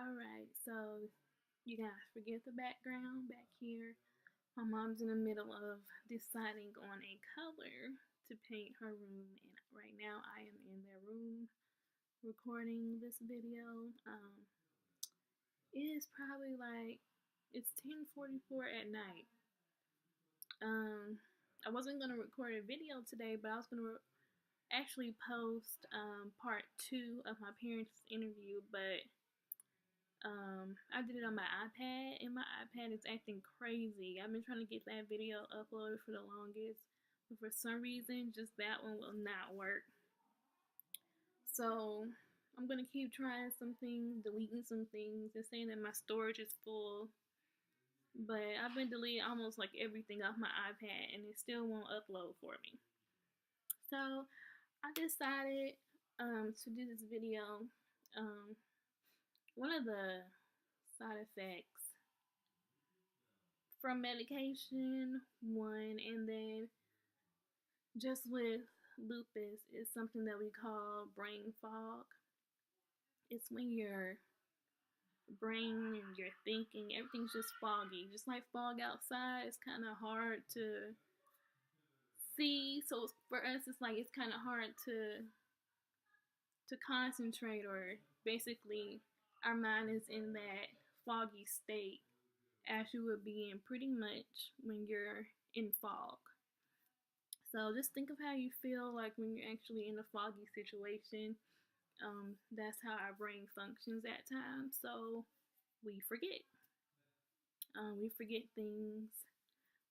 Alright, so you guys forget the background back here. My mom's in the middle of deciding on a color to paint her room, and right now I am in their room recording this video. It is probably like it's 10:44 at night. I wasn't gonna record a video today, but I was gonna actually post part 2 of my parents' interview, but I did it on my iPad, and my iPad is acting crazy. I've been trying to get that video uploaded for the longest, but for some reason, just that one will not work. So I'm gonna keep trying some things, deleting some things, and saying that my storage is full. But I've been deleting almost like everything off my iPad, and it still won't upload for me. So I decided to do this video. One of the side effects from medication, one, and then just with lupus is something that we call brain fog. It's when your brain and your thinking, everything's just foggy. Just like fog outside, it's kind of hard to see. So for us, it's like it's kind of hard to concentrate, or basically our mind is in that foggy state as you would be in pretty much when you're in fog. So just think of how you feel like when you're actually in a foggy situation. That's how our brain functions at times. So we forget. We forget things.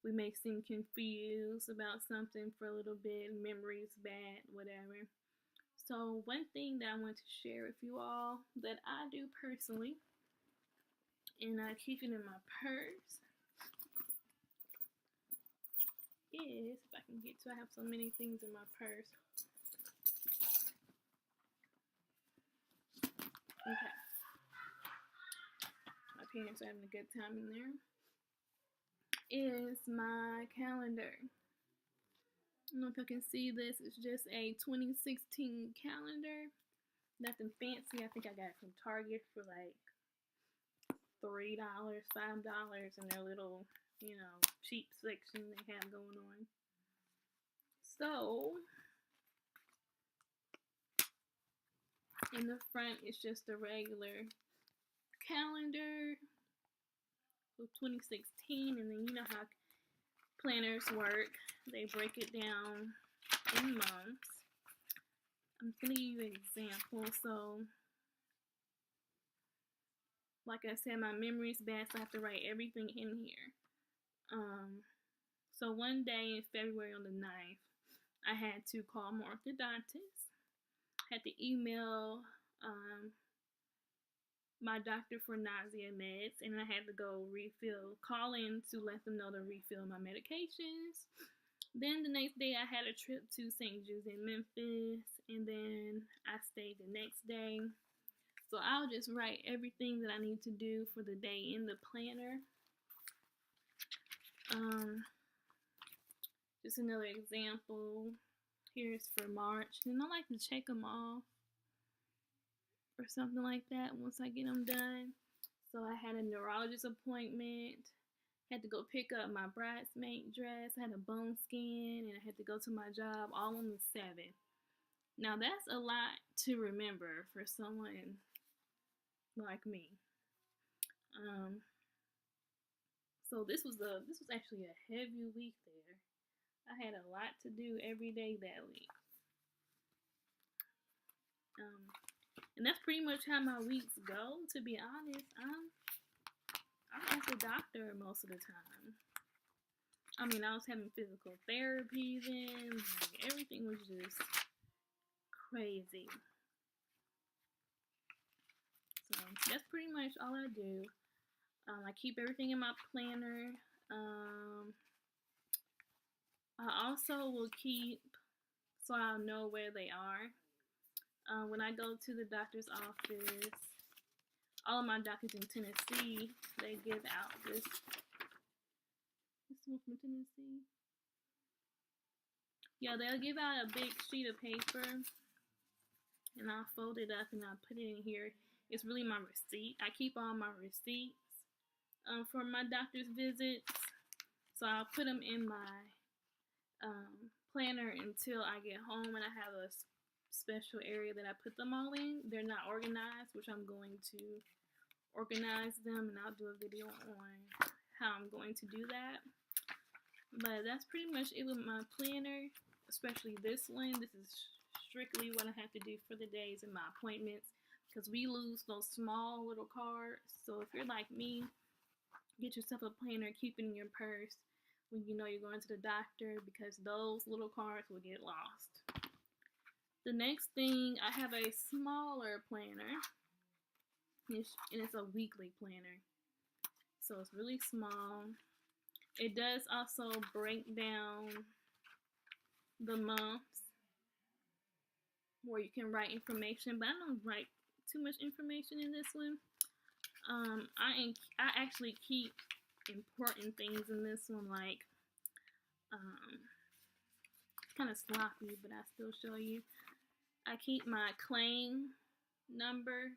We may seem confused about something for a little bit. Memory's bad, whatever. So one thing that I want to share with you all that I do personally, and I keep it in my purse, is, if I can get to, I have so many things in my purse. Okay. My parents are having a good time in there. Is my calendar. I don't know if you can see this. It's just a 2016 calendar. Nothing fancy. I think I got it from Target for like $3, $5 in their little, cheap section they have going on. So, in the front, it's just a regular calendar with 2016, and then you know how planners work. They break it down in months. I'm going to give you an example. So, like I said, my memory's bad, so I have to write everything in here. So one day in February on the 9th, I had to call my orthodontist. Had to email my doctor for nausea meds, and I had to go call in to let them know to refill my medications. Then the next day I had a trip to St. Jude's in Memphis, and then I stayed the next day. So I'll just write everything that I need to do for the day in the planner. Just another example. Here's for March, and I like to check them off or something like that once I get them done. So I had a neurologist appointment, had to go pick up my bridesmaid dress, I had a bone scan, and I had to go to my job all on the 7th. Now that's a lot to remember for someone like me. So this was actually a heavy week there. I had a lot to do every day that week. And that's pretty much how my weeks go, to be honest. I'm at the doctor most of the time. I mean, I was having physical therapy then. Like, everything was just crazy. So that's pretty much all I do. I keep everything in my planner. I also will keep, so I'll know where they are. When I go to the doctor's office, all of my doctors in Tennessee, they give out this one from Tennessee. Yeah, they'll give out a big sheet of paper, and I'll fold it up and I'll put it in here. It's really my receipt. I keep all my receipts for my doctor's visits. So I'll put them in my planner until I get home, and I have a special area that I put them all in. They're not organized, which I'm going to organize them, and I'll do a video on how I'm going to do that. But that's pretty much it with my planner, especially this one. This is strictly what I have to do for the days and my appointments, because we lose those small little cards. So if you're like me, get yourself a planner, keep it in your purse when you know you're going to the doctor, because those little cards will get lost. The next thing, I have a smaller planner, and it's a weekly planner. So it's really small. It does also break down the months where you can write information, but I don't write too much information in this one. I actually keep important things in this one, like kind of sloppy, but I still show you. I keep my claim number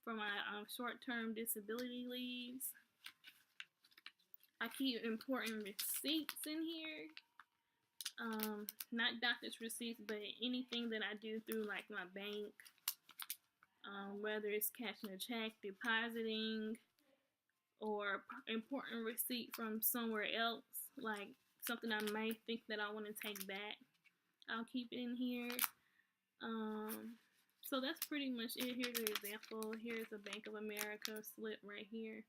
for my short-term disability leaves. I keep important receipts in here. Not doctor's receipts, but anything that I do through like my bank, whether it's cashing a check, depositing, or important receipt from somewhere else, like something I may think that I want to take back. I'll keep it in here. So that's pretty much it. Here's an example. Here's a Bank of America slip right here.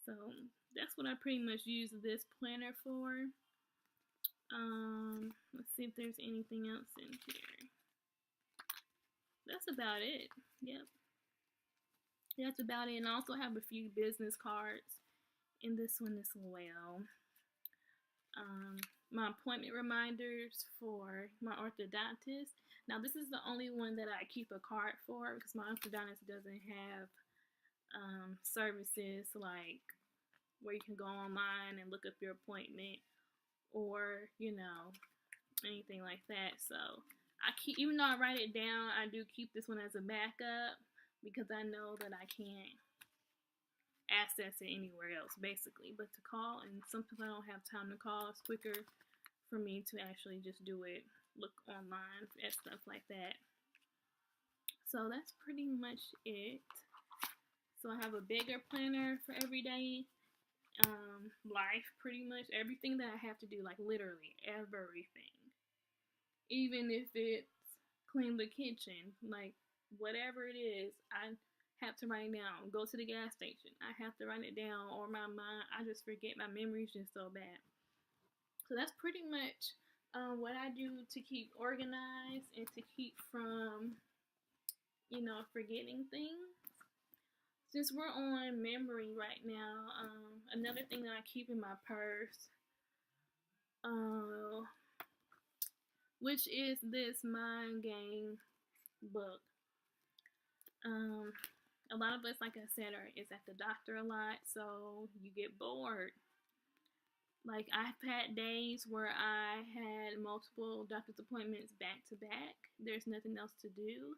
So that's what I pretty much use this planner for. Let's see if there's anything else in here. That's about it. Yep. That's about it. And I also have a few business cards in this one as well. My appointment reminders for my orthodontist. Now this is the only one that I keep a card for, because my orthodontist doesn't have services like where you can go online and look up your appointment, or anything like that. So I keep, even though I write it down, I do keep this one as a backup, because I know that I can't access it anywhere else, basically, but to call. And sometimes I don't have time to call. It's quicker for me to actually just do it, look online at stuff like that. So that's pretty much it. So I have a bigger planner for everyday life, pretty much everything that I have to do, like literally everything. Even if it's clean the kitchen, like whatever it is, I have to write it down. Go to the gas station, I have to write it down, or my mind, I just forget. My memory's just so bad. So that's pretty much what I do to keep organized and to keep from, forgetting things. Since we're on memory right now, another thing that I keep in my purse, which is this mind game book. A lot of us, like I said, is at the doctor a lot, so you get bored. Like, I've had days where I had multiple doctor's appointments back to back. There's nothing else to do.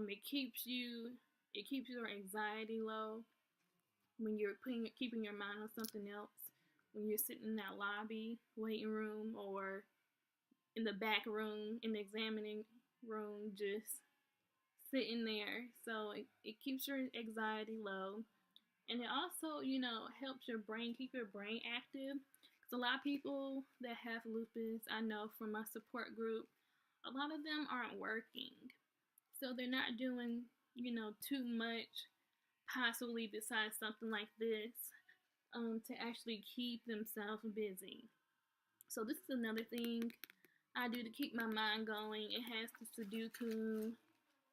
It keeps your anxiety low when you're keeping your mind on something else. When you're sitting in that lobby, waiting room, or in the back room, in the examining room, just sitting there. So it keeps your anxiety low. And it also, helps your brain, keep your brain active. Because a lot of people that have lupus, I know from my support group, a lot of them aren't working. So they're not doing, too much, possibly besides something like this, to actually keep themselves busy. So this is another thing I do to keep my mind going. It has the Sudoku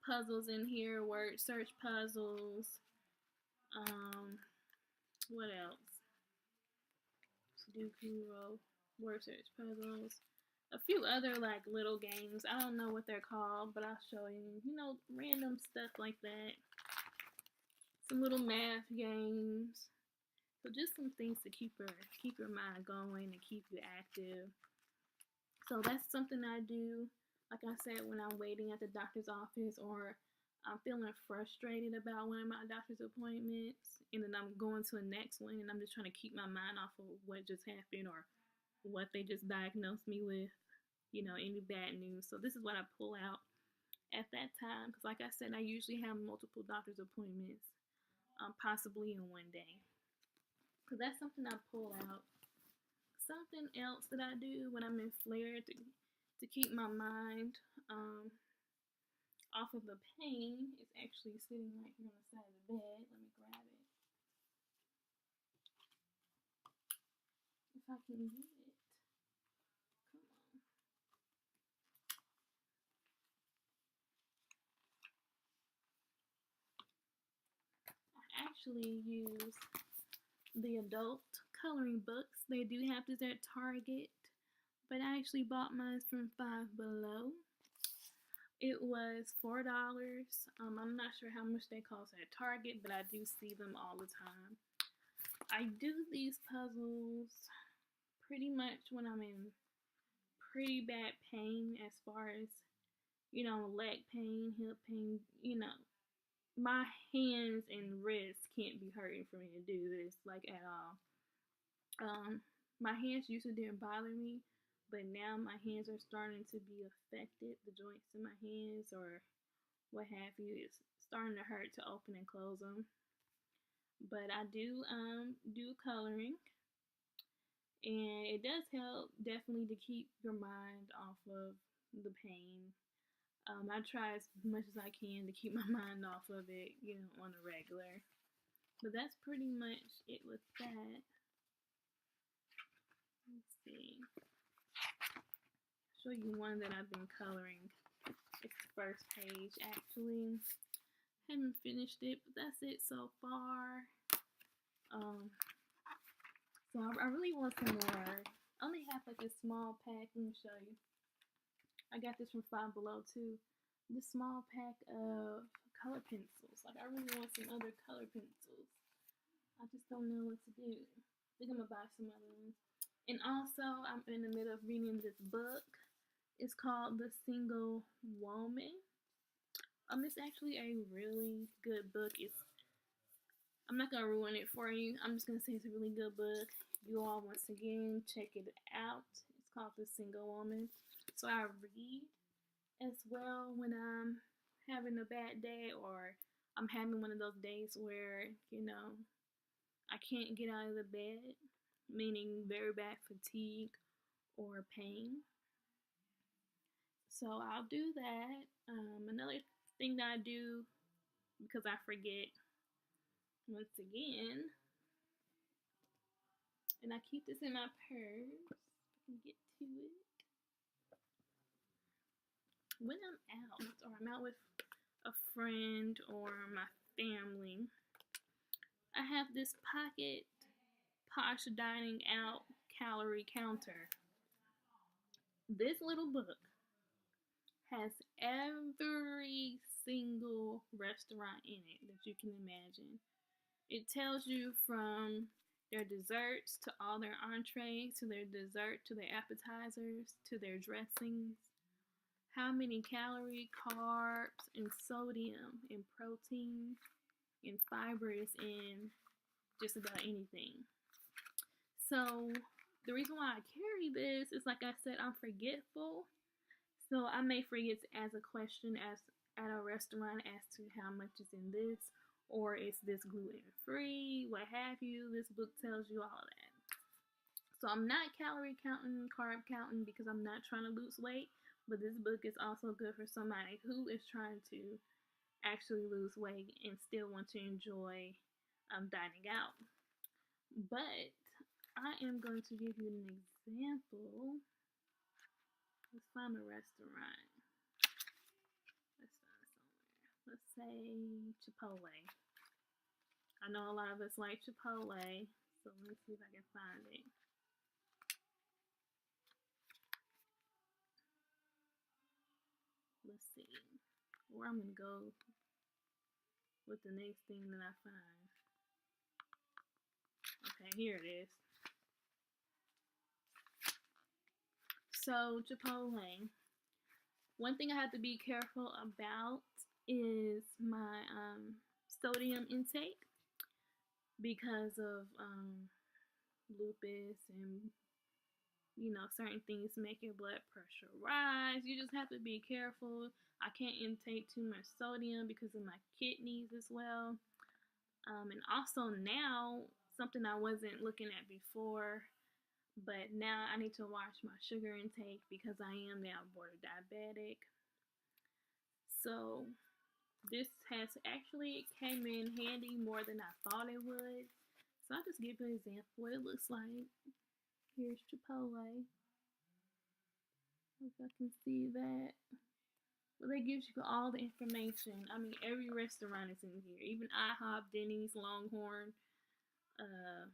puzzles in here, word search puzzles. What else? Sudoku, word search puzzles. A few other like little games. I don't know what they're called, but I'll show you. Random stuff like that. Some little math games. So just some things to keep your mind going and keep you active. So that's something I do Like I said, when I'm waiting at the doctor's office or I'm feeling frustrated about one of my doctor's appointments and then I'm going to the next one and I'm just trying to keep my mind off of what just happened or what they just diagnosed me with, any bad news. So this is what I pull out at that time because, like I said, I usually have multiple doctor's appointments, possibly in one day. So that's something I pull out. Something else that I do when I'm in flare to keep my mind off of the pain is actually sitting right here on the side of the bed. Let me grab it. If I can get it. Come on. I actually use the adult coloring books. They do have this at Target, but I actually bought mine from Five Below. It was $4. I'm not sure how much they cost at Target, but I do see them all the time. I do these puzzles pretty much when I'm in pretty bad pain as far as, leg pain, hip pain, my hands and wrists can't be hurting for me to do this, like, at all. My hands usually didn't bother me, but now my hands are starting to be affected. The joints in my hands or what have you is starting to hurt to open and close them. But I do coloring, and it does help definitely to keep your mind off of the pain. I try as much as I can to keep my mind off of it, on a regular. But that's pretty much it with that. Let's see. Show you one that I've been coloring. It's the first page, actually. Haven't finished it, but that's it so far. So I really want some more. I only have like a small pack. Let me show you. I got this from Five Below too. This small pack of color pencils. Like, I really want some other color pencils. I just don't know what to do. I think I'm gonna buy some other ones. And also, I'm in the middle of reading this book. It's called The Single Woman. It's actually a really good book. I'm not gonna ruin it for you. I'm just gonna say it's a really good book. You all, once again, check it out. It's called The Single Woman. So I read as well when I'm having a bad day or I'm having one of those days where, I can't get out of the bed, meaning very bad fatigue or pain. So I'll do that. Another thing that I do, because I forget once again, and I keep this in my purse, I can get to it. When I'm out or I'm out with a friend or my family, I have this pocket Posh Dining Out calorie counter. This little book has every single restaurant in it that you can imagine. It tells you from their desserts to all their entrees to their dessert to their appetizers to their dressings, how many calorie, carbs, and sodium, and protein, and fiber is in just about anything. So the reason why I carry this is, like I said, I'm forgetful. So I may forget to ask a question as at a restaurant as to how much is in this, or is this gluten free, what have you. This book tells you all of that. So I'm not calorie counting, carb counting because I'm not trying to lose weight. But this book is also good for somebody who is trying to actually lose weight and still want to enjoy dining out. But I am going to give you an example. Let's find a restaurant. Let's find somewhere. Let's say Chipotle. I know a lot of us like Chipotle, so let me see if I can find it. Let's see where I'm going to go with the next thing that I find. Okay, here it is. So Chipotle, One thing I have to be careful about is my sodium intake because of lupus and certain things make your blood pressure rise. You just have to be careful. I can't intake too much sodium because of my kidneys as well. And also now, something I wasn't looking at before, but now I need to watch my sugar intake because I am now border diabetic. So this has actually came in handy more than I thought it would. So I'll just give you an example of what it looks like. Here's Chipotle. If I can see that. Well, they gives you all the information. I mean, every restaurant is in here. Even IHOP, Denny's, Longhorn, uh,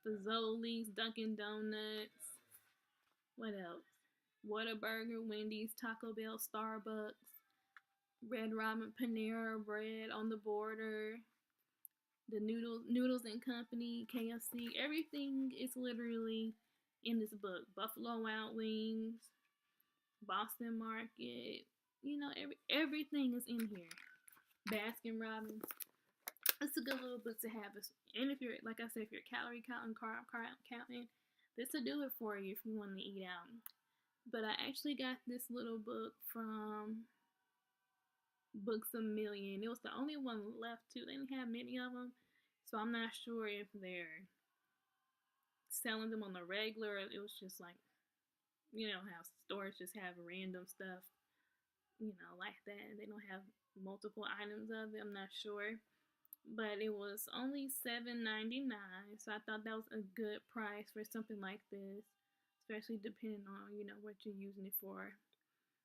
Fazoli's, Dunkin' Donuts. What else? Whataburger, Wendy's, Taco Bell, Starbucks, Red Robin, Panera Bread on the border, the Noodles and Company, KFC. Everything is literally in this book. Buffalo Wild Wings, Boston Market. Everything is in here. Baskin Robbins. It's a good little book to have. And if you're, like I said, if you're calorie counting, carb counting, this will do it for you if you want to eat out. But I actually got this little book from Books a Million. It was the only one left too. They didn't have many of them, so I'm not sure if they're selling them on the regular. It was just like, how stores just have random stuff, like that. They don't have multiple items of it. I'm not sure, but it was only $7.99, so I thought that was a good price for something like this, especially depending on what you're using it for.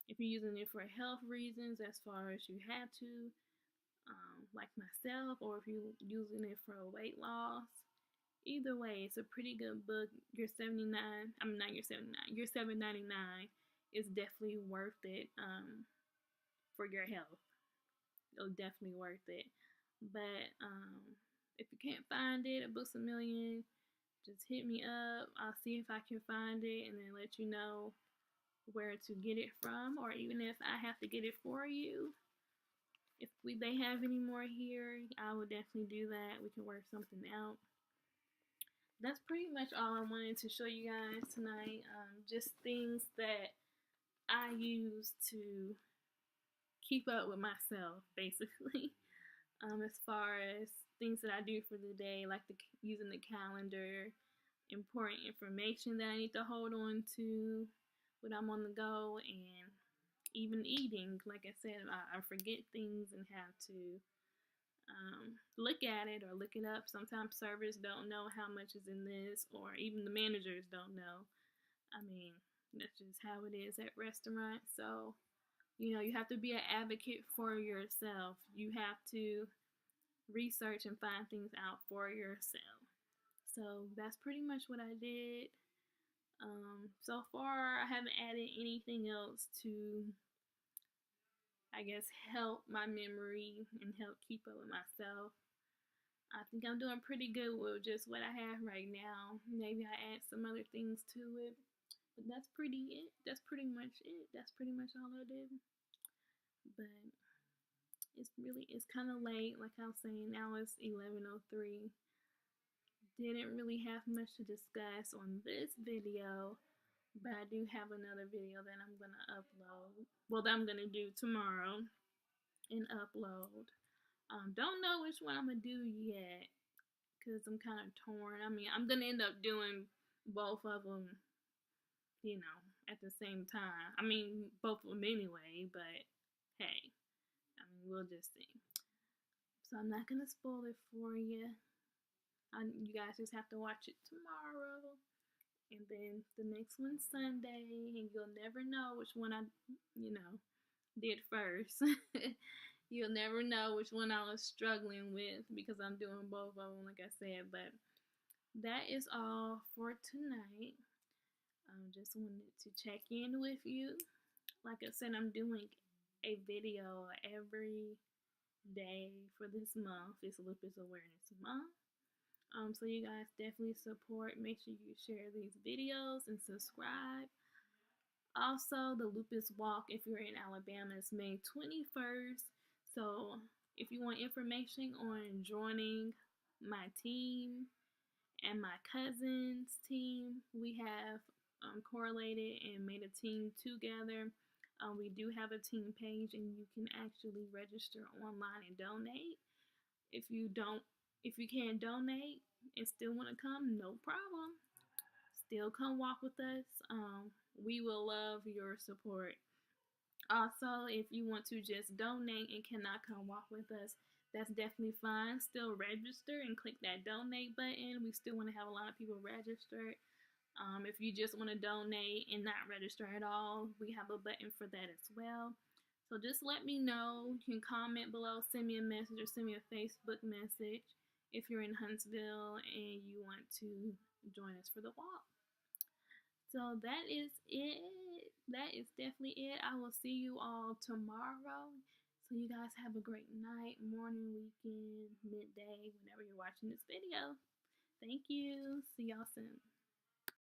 If you're using it for health reasons, as far as you have to, like myself, or if you're using it for weight loss, either way, it's a pretty good book. Your 79, I'm not your 79, your $7.99 is definitely worth it for your health. It's definitely worth it. But if you can't find it at Books a Million, just hit me up. I'll see if I can find it and then let you know where to get it from, or even if I have to get it for you. If they have any more here, I would definitely do that. We can work something out. That's pretty much all I wanted to show you guys tonight. Just things that I use to keep up with myself, basically. As far as things that I do for the day, like using the calendar, important information that I need to hold on to when I'm on the go, and even eating. Like I said, I forget things and have to look at it or look it up. Sometimes servers don't know how much is in this, or even the managers don't know. I mean, that's just how it is at restaurants. So, you have to be an advocate for yourself. You have to research and find things out for yourself. So that's pretty much what I did. So far, I haven't added anything else to, I guess, help my memory and help keep up with myself. I think I'm doing pretty good with just what I have right now. Maybe I add some other things to it. But that's pretty it. That's pretty much it. That's pretty much all I did. But it's kind of late. Like I was saying, now it's 11:03. Didn't really have much to discuss on this video, but I do have another video that I'm going to upload. Well, that I'm going to do tomorrow and upload. Don't know which one I'm going to do yet, because I'm kind of torn. I mean, I'm going to end up doing both of them, at the same time. I mean, both of them anyway, but hey, I mean, we'll just see. So I'm not going to spoil it for you. You guys just have to watch it tomorrow. And then the next one's Sunday, and you'll never know which one I, did first. You'll never know which one I was struggling with because I'm doing both of them, like I said. But that is all for tonight. Just wanted to check in with you. Like I said, I'm doing a video every day for this month. It's Lupus Awareness Month. So you guys definitely support. Make sure you share these videos and subscribe. Also, the Lupus Walk, if you're in Alabama, is May 21st. So, if you want information on joining my team and my cousin's team, we have correlated and made a team together. We do have a team page, and you can actually register online and donate. If you don't, if you can't donate and still want to come, no problem. Still come walk with us. We will love your support. Also, if you want to just donate and cannot come walk with us, that's definitely fine. Still register and click that donate button. We still want to have a lot of people registered. If you just want to donate and not register at all, we have a button for that as well. So just let me know. You can comment below, send me a message, or send me a Facebook message if you're in Huntsville and you want to join us for the walk. So that is it. That is definitely it. I will see you all tomorrow. So you guys have a great night, morning, weekend, midday, whenever you're watching this video. Thank you. See y'all soon.